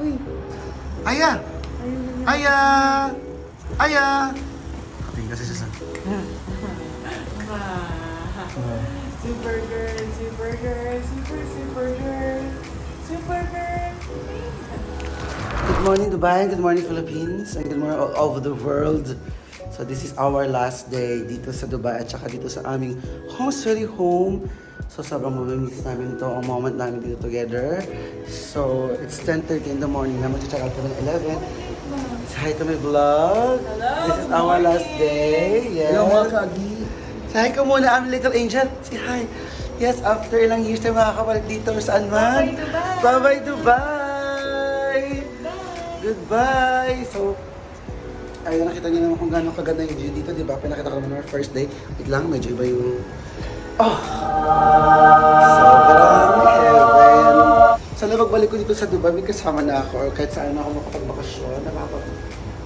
Uy. Aya! Ayun. Aya! Aya! Kating kasi siya sa... Super girl, super girl, super girl, super girl. Good morning Dubai, good morning Philippines, and good morning all over the world. So this is our last day dito sa Dubai at saka dito sa aming home sweet home. So sobrang mamimiss namin to ang moment namin dito together. So it's 10:30 in the morning na mag-check out kami ng 11. Say hi to my vlog. Hello, This is good our last morning. day. Yes. Hello mga kagi. Say hi ka muna, aming little angel. Say hi. Yes, after ilang years tayo makakabalik dito saan man. Bye-bye, Dubai. Bye-bye, Dubai. Goodbye. So, ayun, nakita niyo naman kung gaano kaganda yung view dito, di ba? Pinakita ko naman our first day. Wait lang, medyo iba yung... Oh! Sobrang heaven. Sana pagbalik ko dito sa Dubai, may kasama na ako or kahit saan ako makapagbakasyon,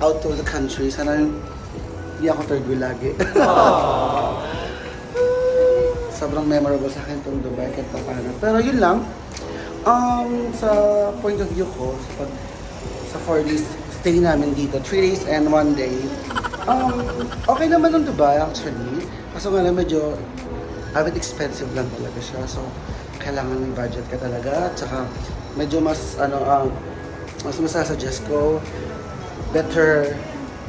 out of the country. Sana hindi ako third wheel lagi. Sobrang memorable sa akin itong Dubai kahit pa paano. Pero yun lang, sa point of view ko, sa 4 days stay namin dito, 3 days and 1 day, okay naman ng Dubai actually. Kaso nga lang medyo, a bit expensive lang talaga siya. So, kailangan may budget ka talaga. At saka, medyo mas masasuggest ko, better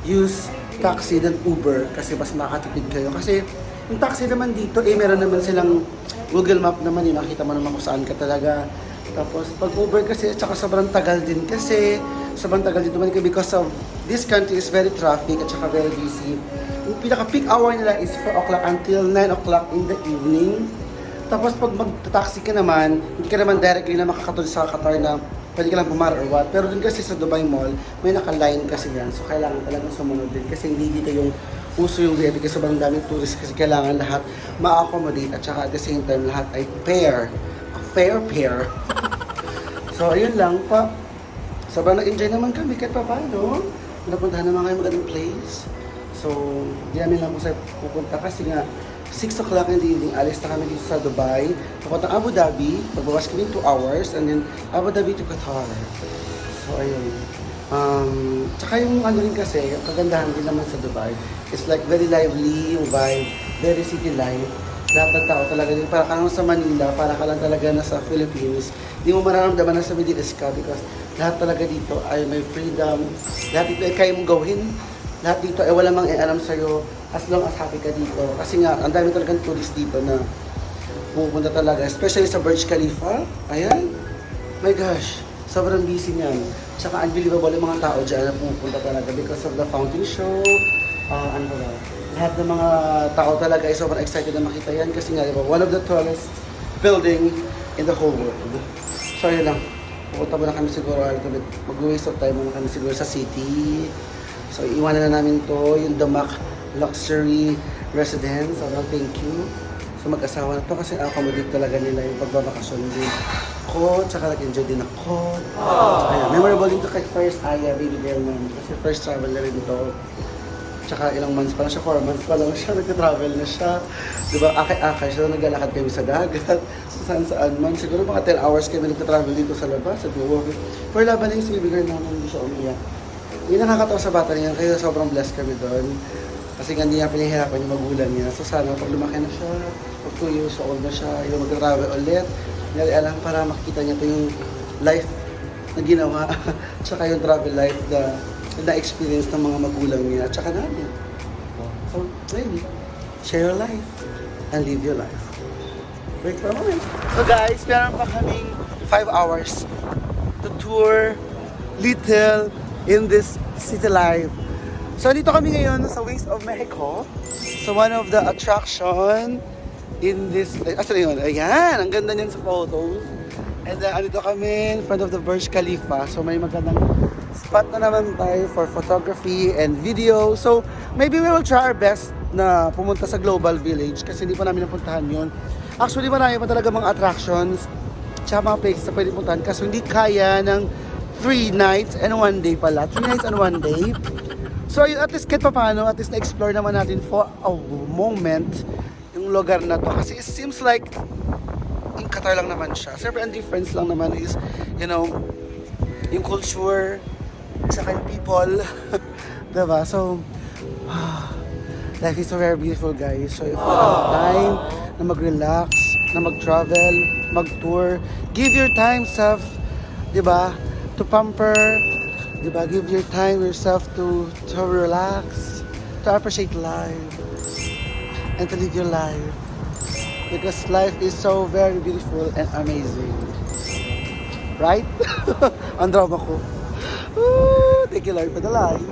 use taxi than Uber kasi mas makatipid kayo. Kasi, yung taxi naman dito, meron naman silang Google Map naman, nakita mo naman kung saan ka talaga. Tapos, pag Uber kasi, tsaka sobrang tagal din kasi, sobrang tagal din naman because of this country is very traffic at saka very busy. Yung pinaka-peak hour nila is 4 o'clock until 9 o'clock in the evening. Tapos, pag mag-taxi ka naman, hindi ka naman directly na makakatulog sa Qatar na pwede ka lang bumara or what. Pero dun kasi sa Dubai Mall, may naka-line kasi yan. So, kailangan talagang sumunod din kasi hindi dito yung uso yung VIP kasi sobrang daming tourist kasi kailangan lahat ma-accommodate at saka at the same time lahat ay pair. A fair pair. So, ayun lang pa. Sobrang nag-enjoy naman kami kahit pa paano. Napuntahan naman kayo magandang place. So, di namin lang kung saan pupunta kasi nga 6 o'clock in the evening, alis na kami dito sa Dubai. Papuntang Abu Dhabi, magbawas kami 2 hours and then Abu Dhabi to Qatar. So, ayun. Tsaka yung ano rin kasi, yung kagandahan din naman sa Dubai, it's like very lively yung vibe, very city life. Lahat ng tao talaga din, para ka lang sa Manila, para ka lang talaga nasa Philippines. Hindi mo mararamdaman na sa Middle East ka because lahat talaga dito ay may freedom. Lahat dito ay kaya mong gawin. Lahat dito ay wala mang i-alam sa'yo as long as happy ka dito. Kasi nga, ang dami talagang tourist dito na pupunta talaga. Especially sa Burj Khalifa. Ayan. My gosh. Sobrang busy niyan. Tsaka unbelievable yung mga tao dyan na pupunta talaga because of the fountain show. Ano ba? Lahat ng mga tao talaga ay sobrang excited na makita yan kasi nga, diba, one of the tallest building in the whole world. So, yun lang. Pupunta muna kami siguro a little bit. Mag-waste of time muna kami siguro sa city. So, iwanan na namin to, yung Damak Luxury Residence. Sobrang thank you. So, mag-asawa na to kasi accommodate talaga nila yung pagbabakasyon din ko. Tsaka nag-enjoy din ako. Tsaka, memorable din to kay first Aya, baby girl namin. Kasi first travel na rin to. Tsaka ilang months pa lang siya, 4 months pa lang siya, nag-travel na siya. Diba, akay-akay siya, naglalakad kami sa dagat, saan man. Siguro mga 10 hours kami nag-travel dito sa labas, at walking. Pero laban na yung baby girl namin, hindi siya umiyak. Yung nakakatawa sa bata niya, kaya sobrang blessed kami doon. Kasi nga hindi niya pinahirapan yung magulang niya. So sana pag lumaki na siya, pag 2 years old na siya, yung mag-travel ulit, hindi alam para makita niya ito yung life na ginawa. Tsaka yung travel life na experience ng mga magulang niya at saka namin. So, maybe, share your life and live your life. Wait for a moment. So guys, meron pa kaming 5 hours to tour little in this city life. So, dito kami ngayon sa Wings of Mexico. So, one of the attraction in this... Asa na yun? Ayan! Ang ganda niyan sa photos. And then, andito kami in front of the Burj Khalifa. So, may magandang spot na naman tayo for photography and video. So, maybe we will try our best na pumunta sa Global Village kasi hindi pa namin napuntahan yun. Actually, marami pa talaga mga attractions tsaka mga places na pwede puntahan kasi hindi kaya ng 3 nights and 1 day pala. 3 nights and 1 day. So, at least kahit pa paano, at least na-explore naman natin for a moment yung lugar na to. Kasi it seems like in Qatar lang naman siya. Siyempre, ang difference lang naman is, you know, yung culture, saka yung people. Diba? So, life is so very beautiful, guys. So, if you have time na mag-relax, na mag-travel, mag-tour, give your time, self, diba? To pamper, diba? Give your time yourself to relax, to appreciate life, and to live your life. Because life is so very beautiful and amazing. Right? Ang drama ko. Woo! Thank you, Lord, for the life.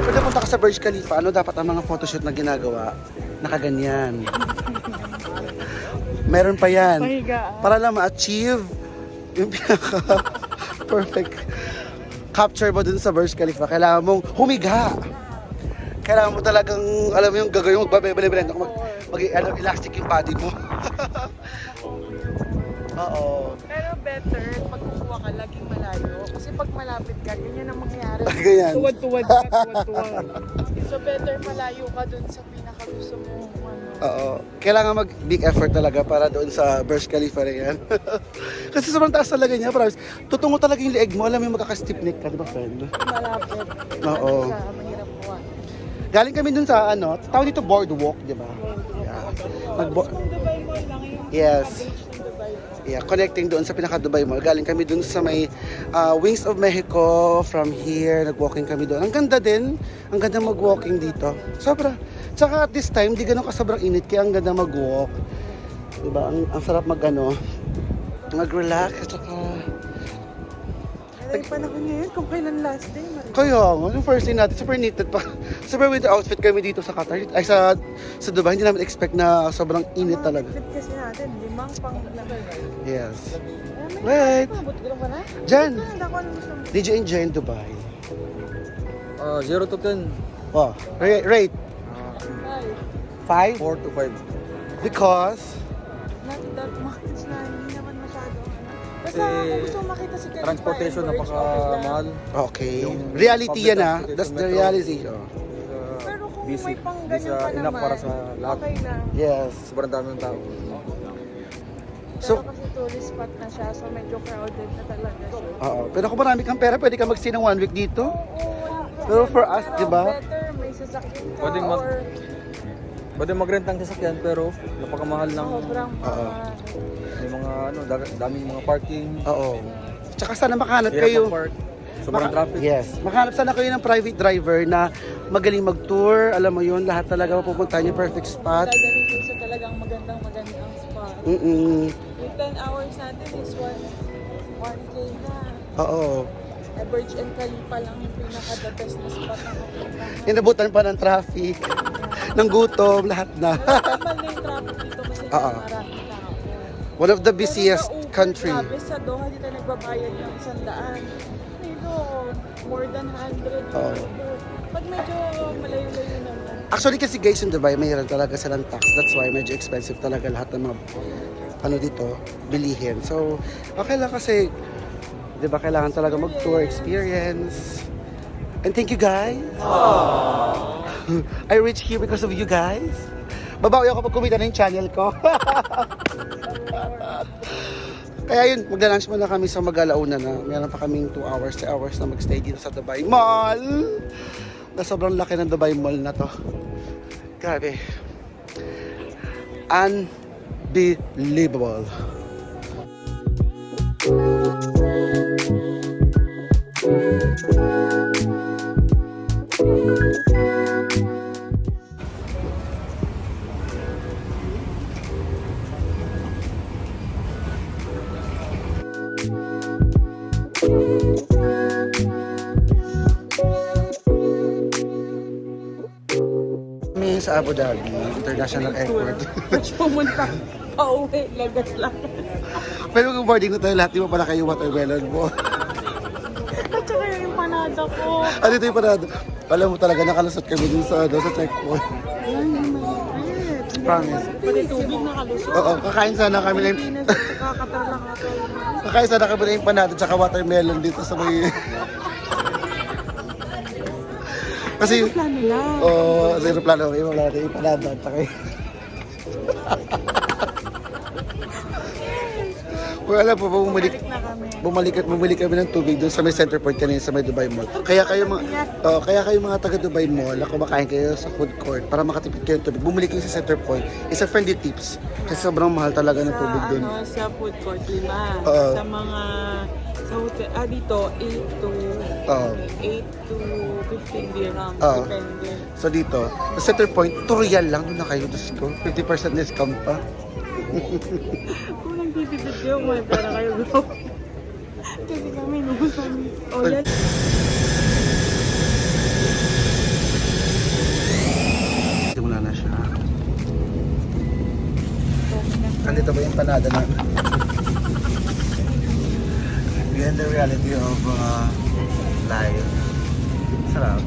Pwede punta ka sa Burj Khalifa, ano dapat ang mga photoshoot na ginagawa? Nakaganyan. Meron pa yan. Pahiga. Para lang ma-achieve yung pinaka-perfect capture mo dun sa Burj Khalifa. Kailangan mong humiga. Kailangan mo talagang, alam mo yung gagawin mo, magbabali-bali elastic yung body mo. Oo. Pero better, pag kukuha ka, laging malayo. Kasi pag malapit ka, ganyan ang mangyayari. Ganyan. Tuwad-tuwad ka, tuwad-tuwad. So better malayo ka dun sa pinaka-gusto mo. Oo. Kailangan mag-big effort talaga para doon sa Burj Khalifa na yan. Kasi sobrang taas talaga niya. Promise. Tutungo talaga yung leeg mo. Alam mo yung magkaka-stiff neck ka, di ba, friend? Malapit. Oo. Sa mahirap kuha. Galing kami dun sa tawag dito boardwalk, di ba? Yeah. Kung Dubai Mall lang yung Yes. beach ng Dubai Mall. Yeah, connecting doon sa pinaka-Dubai Mall. Galing kami doon sa may Wings of Mexico. From here, nag-walking kami doon. Ang ganda din. Ang ganda mag-walking dito. Sobra. Tsaka at this time, di ganun ka sobrang init. Kaya ang ganda mag-walk. Diba? Ang sarap mag-relax. At saka... Ay, panahon ngayon kung kailan last day. Kaya nga, yung first day natin, super knitted pa. Super winter outfit kami dito sa Qatar. Ay, sa Dubai, hindi namin expect na sobrang init talaga. Trip kasi natin, 5 pang Yes. Wait! Wait. Buti ka ba na? Jan, Hindi ako alam gusto mo. did you enjoy in Dubai? 0 to 10. Oh, rate. Ay, 5? 4 to 5. Because? not that much na hindi naman masyado. Basta Kasi kung gusto mo makita si Khalifa Transportation and Burj, okay napakamahal. lang. Okay. Yung Reality public yan ah. transportation, That's the metro. reality. Oh. Pero kung Busy. may pang Hindi ganyan siya pa enough naman, para sa lahat. okay lang. Yes. Sobrang dami ng tao. Pero So- kasi tourist spot na siya, so medyo crowded na talaga siya. Oo. Pero kung marami kang pera, pwede ka mag-stay ng 1 week dito. Oo, Pero for us, pero di ba? better may sasakyan ka Pwedeng mag- or Pwede mag-rent ng sasakyan pero napakamahal ng sobrang Oo. may mga daming mga parking. Oo. Tsaka sana makahanap Hirap kayo. mag-park. Sobrang Maka- traffic. Yes. Makahanap sana kayo ng private driver na magaling mag-tour. Alam mo yun, lahat talaga mapupuntahan yung perfect spot. dadalhin ko sa talagang magandang spot. Mm-mm. Yung 10 hours natin is 1K na. Oo. Eh, Burj and Khalifa lang yung pinaka-the best na spot na mapunta. Inabutan pa ng traffic, ng gutom, lahat na. Normal na yung traffic dito kasi Oo. maraming tao. One of the busiest Pero sa Uber, country. Grabe, sa Doha dito nagbabayad ng 100. Dito, more than 100. Oo. Pag medyo malayo-layo naman. Actually kasi guys, in Dubai, mayroon talaga silang tax. That's why medyo expensive talaga lahat ng mga dito, bilihin. So, okay lang kasi, di ba, kailangan talaga mag-tour experience. And thank you guys. I reached here because of you guys. Babawi ako pag kumita na yung channel ko. Kaya yun, magla-lunch muna kami sa Magalauna na. Meron pa kaming 2 hours, 3 hours na magstay dito sa Dubai Mall. Na sobrang laki ng Dubai Mall na to. Grabe. Unbelievable. Kami sa sa Abu Dhabi International Airport. Fresh pumunta. Pauwi, lagas lang. Pero kung boarding ko tayo lahat, di ba pala kayo watermelon mo? At saka yung empanada ko. Ano ito yung parado? Alam mo talaga, nakalusot kami dun sa, sa checkpoint. Yan, hindi mahirap. Promise. Pati tubig nakalusot. Oo, kakain sana kami na yung... Pilipinas, kakatalang ako. Kakain sana kami na yung panado tsaka watermelon dito sa may... Kasi... Plano lang. Oo, zero plano. Iba wala natin yung panado at saka yung... Wala po, Balik na kami. bumalik kami ng tubig doon sa may center point kanina sa may Dubai Mall. Kaya kayo mga taga Dubai Mall, na kumakain kayo sa food court para makatipid kayo ng tubig. Bumalik kayo sa center point. Isa friendly tips. Kasi sobrang mahal talaga ng tubig doon. Sa food court, 5. Oo. Sa mga, sa hotel, dito, 8 to 15 dirham. Oo. Depende. So dito, sa center point, Torial lang doon na kayo. Diyos ko, 50% discount pa. Kung nagtitipid kayo, may pera kayo bro. Kasi kami, nubos kami. O yan. Simula na siya. Andito ba yung panada na? Behind the reality of life. Sarap.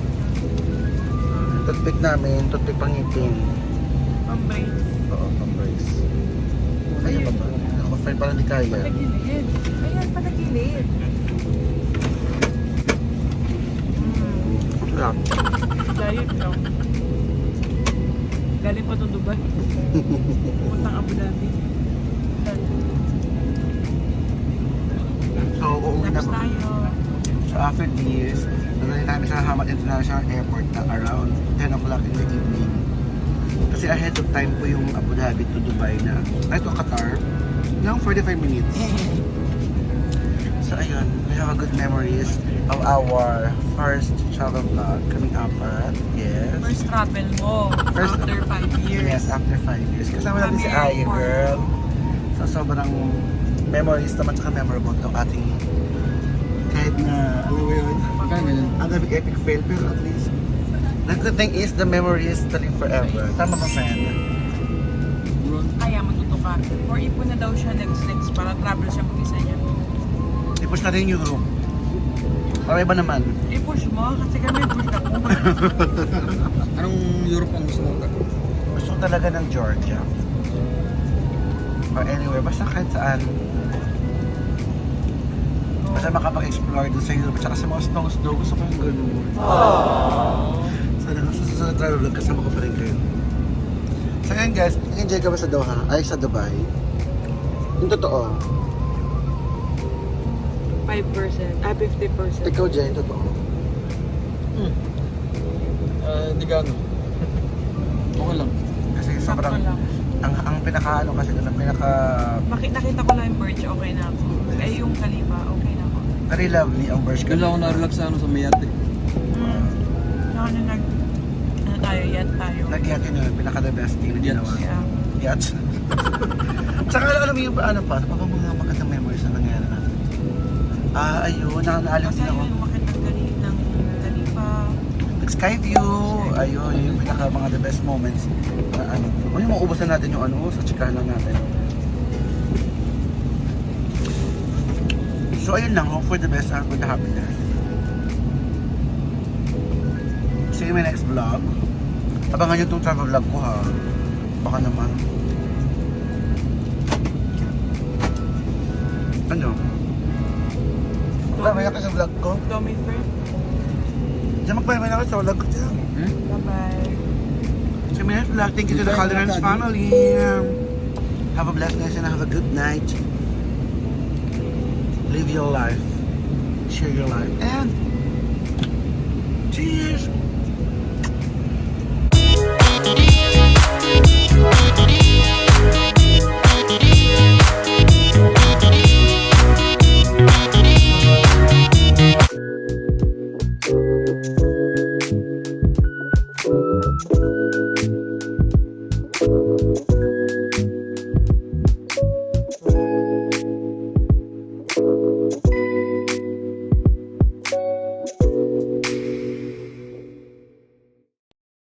Toothpick namin, toothpick pang ngipin. Pambrace. Oo, pang-brace. Kaya pa ba? Ako, friend, parang di kaya. Patagilid. Ayan, patagilid. Sarap. Diet lang. Galing pa to Dubai. Puntang Abu Dhabi. So, uuwi na Tapos po. tayo. So, after this, nagdating namin sa Hamad International Airport na around 10 o'clock in the evening. Kasi ahead of time po yung Abu Dhabi to Dubai na, ay to Qatar, yung 45 minutes. So ayun, we have a good memories of our first travel vlog, kaming apat, yes. First travel mo First- after 5 years. Yes, after 5 years. Kasama natin si Aya, girl. So sobrang memories naman tsaka memorable itong ating kahit na, ano mo yun, ang daming epic fail, pero at least, the good thing is the memory is still forever. Tama ba, friend? Kaya matuto ka. Or ipon na daw siya next para travel siya mag-isa niya. I-push natin yung Europe. Para iba naman. I-push mo kasi kami push na po. Anong Europe ang gusto mo? Gusto ko talaga ng Georgia. Or anywhere, basta kahit saan. Basta makapag-explore doon sa Europe. Tsaka sa mga snow, gusto ko yung gano'n. Sana sa susunod travel vlog, kasama ko pa rin kayo. So yun guys, enjoy ka ba sa Doha? Ay, sa Dubai? Yung totoo. 5%. 50%. Ikaw, Jay, yung totoo. Hindi gano'n. Okay lang. Kasi sobrang... Sakto lang. Ang pinaka-ano kasi doon, ang pinaka... Nakita ko lang yung birch, okay na ako. Eh yung Khalifa, okay na ako. Very lovely ang Burj Doon lang ako Khalifa. na-relax sa Mayate. Saka na yacht tayo. Nag-yacht yun yun, pinaka-the best thing na Yacht. ginawa. Yeah. Yacht. Tsaka alam mo yung ano pa mga magandang memories na nangyari natin. Ayun, naalim Kasi din ako. ayun, makita ng Khalifa. Sky view, ayun, yung pinaka mga the best moments. Na ano, yung maubos na natin yung ano, sa chikahan lang natin. So ayun lang, hope for the best and for the happiness. See you in my next vlog. Abangan nyo itong travel vlog ko ha. Baka naman. Ano? Bye-bye ako sa vlog ko. Tommy friend. Diyan magpapay na ako sa vlog ko dyan. Bye-bye. So my next vlog, thank you to the Calderans family. Have a blessed night and have a good night. Live your life. Share your life. And cheers!